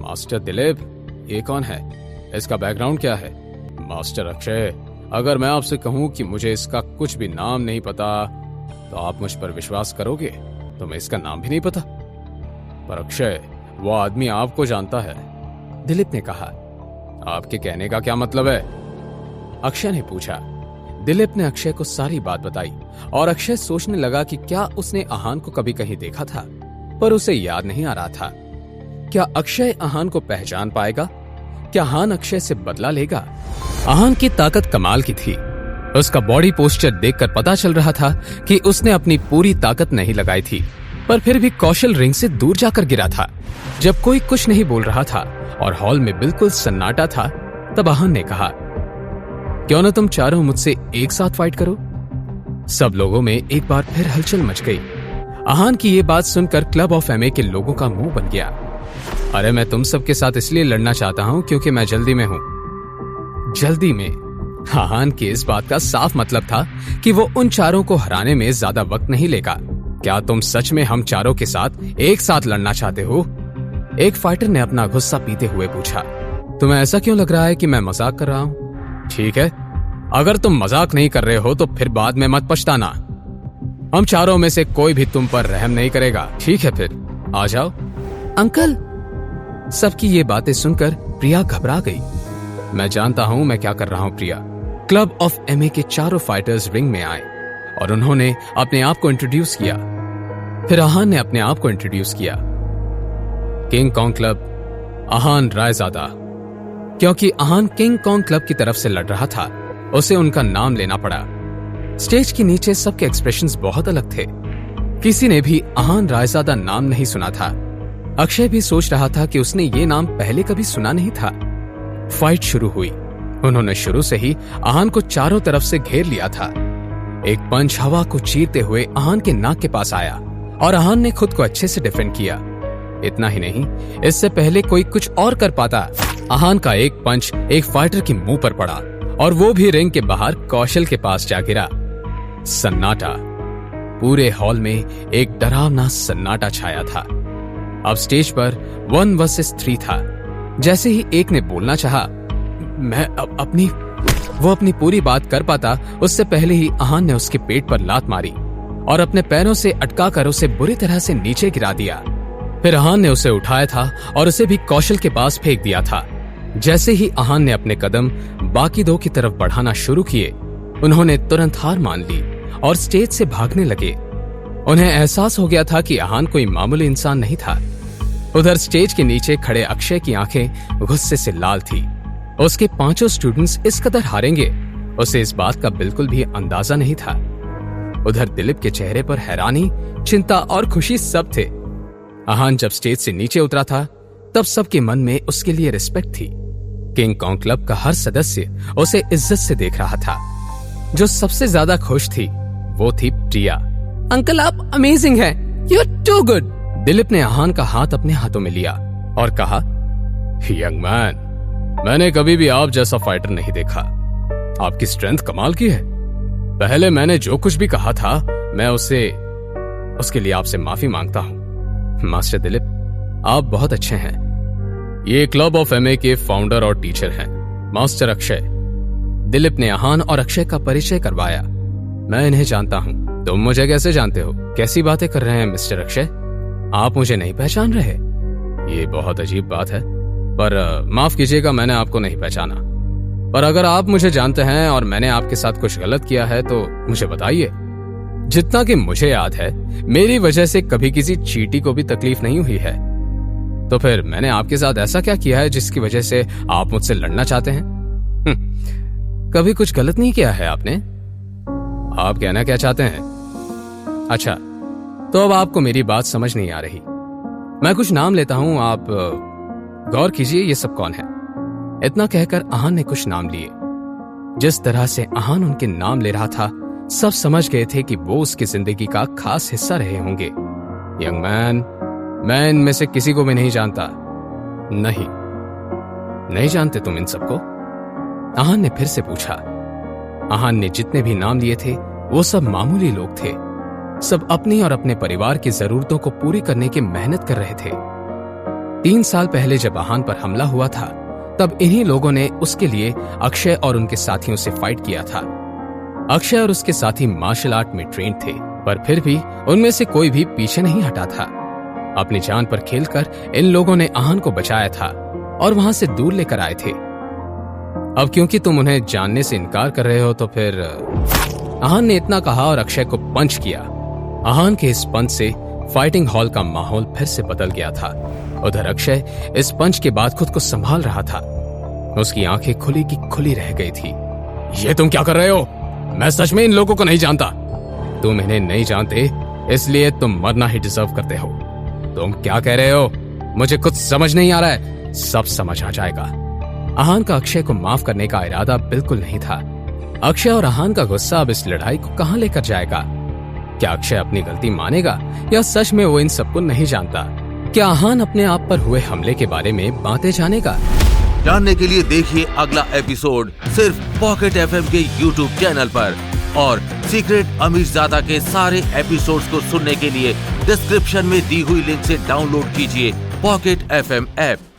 Master Dilip, ये कौन है? इसका बैकग्राउंड क्या है? मास्टर अक्षय, अगर मैं आपसे कहूं कि मुझे इसका कुछ भी नाम नहीं पता तो आप मुझ पर विश्वास करोगे? तुम्हें इसका नाम भी नहीं पता? पर अक्षय, वो आदमी आपको जानता है। दिलीप ने कहा। आपके कहने का क्या मतलब है? अक्षय ने पूछा। दिलीप ने अक्षय को सारी बात बताई और अक्षय सोचने लगा कि क्या उसने आहान को कभी कहीं देखा था, पर उसे याद नहीं आ रहा था। क्या अक्षय आहान को पहचान पाएगा? क्या आहान अक्षय से बदला लेगा? आहान की ताकत कमाल की थी। उसका बॉडी पोस्चर देखकर पता चल रहा था कि उसने अपनी पूरी ताकत नहीं लगाई थी, पर फिर भी कौशल रिंग से दूर जाकर गिरा था। जब कोई कुछ नहीं बोल रहा था और हॉल में बिल्कुल सन्नाटा था, तब आहान ने कहा, क्यों न तुम चारों मुझसे एक साथ फाइट करो? सब लोगों में एक बार फिर हलचल मच गई। आहान की ये बात सुनकर क्लब ऑफ एमए के लोगों का मुंह बन गया। अरे मैं तुम सबके साथ इसलिए लड़ना चाहता हूं क्योंकि मैं जल्दी में हूं। जल्दी में? आहान की इस बात का साफ मतलब था कि वो उन चारों को हराने में ज्यादा वक्त नहीं लेगा। क्या तुम सच में हम चारों के साथ एक साथ लड़ना चाहते हो? एक फाइटर ने अपना गुस्सा पीते हुए पूछा। तुम्हें ऐसा क्यों लग रहा है कि मैं मजाक कर रहा हूं? ठीक है, अगर तुम मजाक नहीं कर रहे हो तो फिर बाद में मत पछताना। हम चारों में से कोई भी तुम पर रहम नहीं करेगा। ठीक है, फिर आ जाओ। अंकल! सबकी ये बातें सुनकर प्रिया घबरा गई। मैं जानता हूं मैं क्या कर रहा हूं प्रिया। क्लब ऑफ एमए के चारों फाइटर्स रिंग में आए और उन्होंने अपने आप को इंट्रोड्यूस किया। फिर आहान ने अपने आप को इंट्रोड्यूस किया। King Kong club, Aahan Raizada. क्योंकि आहान किंग कॉन्ग क्लब की तरफ से लड़ रहा था, उसे उनका नाम लेना पड़ा। स्टेज के नीचे सबके एक्सप्रेशंस बहुत अलग थे। किसी ने भी आहान रायजादा नाम नहीं सुना था। अक्षय भी सोच रहा था कि उसने ये नाम पहले कभी सुना नहीं था। फाइट शुरू हुई। उन्होंने शुरू से ही आहान को चारों तरफ से घेर लिया था। एक पंच हवा को चीरते हुए आहान के नाक के पास आया और आहान ने खुद को अच्छे से डिफेंड किया। इतना ही नहीं, इससे पहले कोई कुछ और कर पाता। आहान का एक पंच एक फाइटर के मुंह पर पड़ा और वो भी रिंग के बाहर कौशल के पास जा गिरा। सन्नाटा। पूरे हॉल में एक डरावना सन्नाटा छाया था। अब स्टेज पर 1 वर्सेस 3 था। जैसे ही एक ने बोलना चाहा, मैं वो अपनी पूरी बात कर पाता, उससे पहले ही आहान ने उसके पेट पर लात मारी और अपने पैरों से अटकाकर उसे बुरी तरह से नीचे गिरा दिया। फिर आहान ने उसे उठाया था और उसे भी कौशल के पास फेंक दिया था। जैसे ही आहान ने अपने कदम बाकी दो की तरफ बढ़ाना शुरू किए, उन्होंने तुरंत हार मान ली और स्टेज से भागने लगे। उन्हें एहसास हो गया था कि आहान कोई मामूली इंसान नहीं था। उधर स्टेज के नीचे खड़े अक्षय की आंखें गुस्से से लाल थी। उसके 5 स्टूडेंट्स इस कदर हारेंगे, उसे इस बात का बिल्कुल भी अंदाजा नहीं था। उधर दिलीप के चेहरे पर हैरानी, चिंता और खुशी सब थे। आहान जब स्टेज से नीचे उतरा था, तब सबके मन में उसके लिए रिस्पेक्ट थी। किंग कॉन्ग क्लब का हर सदस्य उसे इज्जत से देख रहा था। जो सबसे ज्यादा खुश थी, वो थी प्रिया। अंकल, आप अमेजिंग हैं। You are too good. Dilip ने आहान का हाथ अपने हाथों में लिया और कहा, यंग मैन, मैंने कभी भी आप जैसा फाइटर नहीं देखा। आपकी स्ट्रेंथ कमाल की है। पहले मैंने जो कुछ भी कहा था, मैं उसके लिए आपसे माफी मांगता हूं। मास्टर दिलीप, आप बहुत अच्छे हैं। ये क्लब ऑफ एमए के फाउंडर और टीचर हैं, मास्टर अक्षय। दिलीप ने आहान और अक्षय का परिचय करवाया। मैं इन्हें जानता हूं। तुम मुझे कैसे जानते हो? कैसी बातें कर रहे हैं मिस्टर अक्षय? आप मुझे नहीं पहचान रहे? ये बहुत अजीब बात है, पर माफ कीजिएगा, मैंने आपको नहीं पहचाना। पर अगर आप मुझे जानते हैं और मैंने आपके साथ कुछ गलत किया है तो मुझे बताइए। जितना कि मुझे याद है, मेरी वजह से कभी किसी चींटी को भी तकलीफ नहीं हुई है। तो फिर मैंने आपके साथ ऐसा क्या किया है जिसकी वजह से आप मुझसे लड़ना चाहते हैं? कभी कुछ गलत नहीं किया है आपने। आप कहना क्या चाहते हैं? अच्छा, तो अब आपको मेरी बात समझ नहीं आ रही। मैं कुछ नाम लेता हूं, आप गौर कीजिए ये सब कौन है। इतना कहकर आहान ने कुछ नाम लिए। जिस तरह से आहान उनके नाम ले रहा था, सब समझ गए थे कि वो उसकी जिंदगी का खास हिस्सा रहे होंगे। यंग मैन, मैं इनमें से किसी को भी नहीं जानता। नहीं जानते तुम इन सबको? आहान ने फिर से पूछा। आहान ने जितने भी नाम लिए थे, वो सब मामूली लोग थे। सब अपनी और अपने परिवार की जरूरतों को पूरी करने की मेहनत कर रहे थे। 3 साल पहले जब आहान पर हमला हुआ था, तब इन्हीं लोगों ने उसके लिए अक्षय और उनके साथियों से फाइट किया था। अक्षय और उसके साथी मार्शल आर्ट में ट्रेंड थे, पर फिर भी उनमें से कोई भी पीछे नहीं हटा था। अपनी जान पर खेलकर इन लोगों ने आहान को बचाया था और वहां से दूर लेकर आए थे। अब क्योंकि तुम उन्हें जानने से इनकार कर रहे हो, तो फिर आहान ने इतना कहा और अक्षय को पंच किया। आहान के इस पंच से फाइटिंग हॉल का माहौल फिर से बदल गया था। उधर अक्षय इस पंच के बाद खुद को संभाल रहा था। उसकी आंखें खुली की खुली रह गई थी। ये तुम क्या कर रहे हो? मैं सच में इन लोगों को नहीं जानता। तुम इन्हें नहीं जानते, इसलिए तुम मरना ही डिजर्व करते हो। तुम क्या कह रहे हो? मुझे कुछ समझ नहीं आ रहा है। सब समझ आ जाएगा। आहान का अक्षय को माफ करने का इरादा बिल्कुल नहीं था। अक्षय और आहान का गुस्सा अब इस लड़ाई को कहां लेकर जाएगा? क्या अक्षय अपनी गलती मानेगा या सच में वो इन सबको नहीं जानता? क्या आहान अपने आप पर हुए हमले के बारे में बातें जानेगा? जानने के लिए देखिए अगला एपिसोड सिर्फ पॉकेट एफएम के YouTube चैनल पर, और सीक्रेट अमीरजादा के सारे एपिसोड्स को सुनने के लिए डिस्क्रिप्शन में दी हुई लिंक से डाउनलोड कीजिए पॉकेट एफएम ऐप।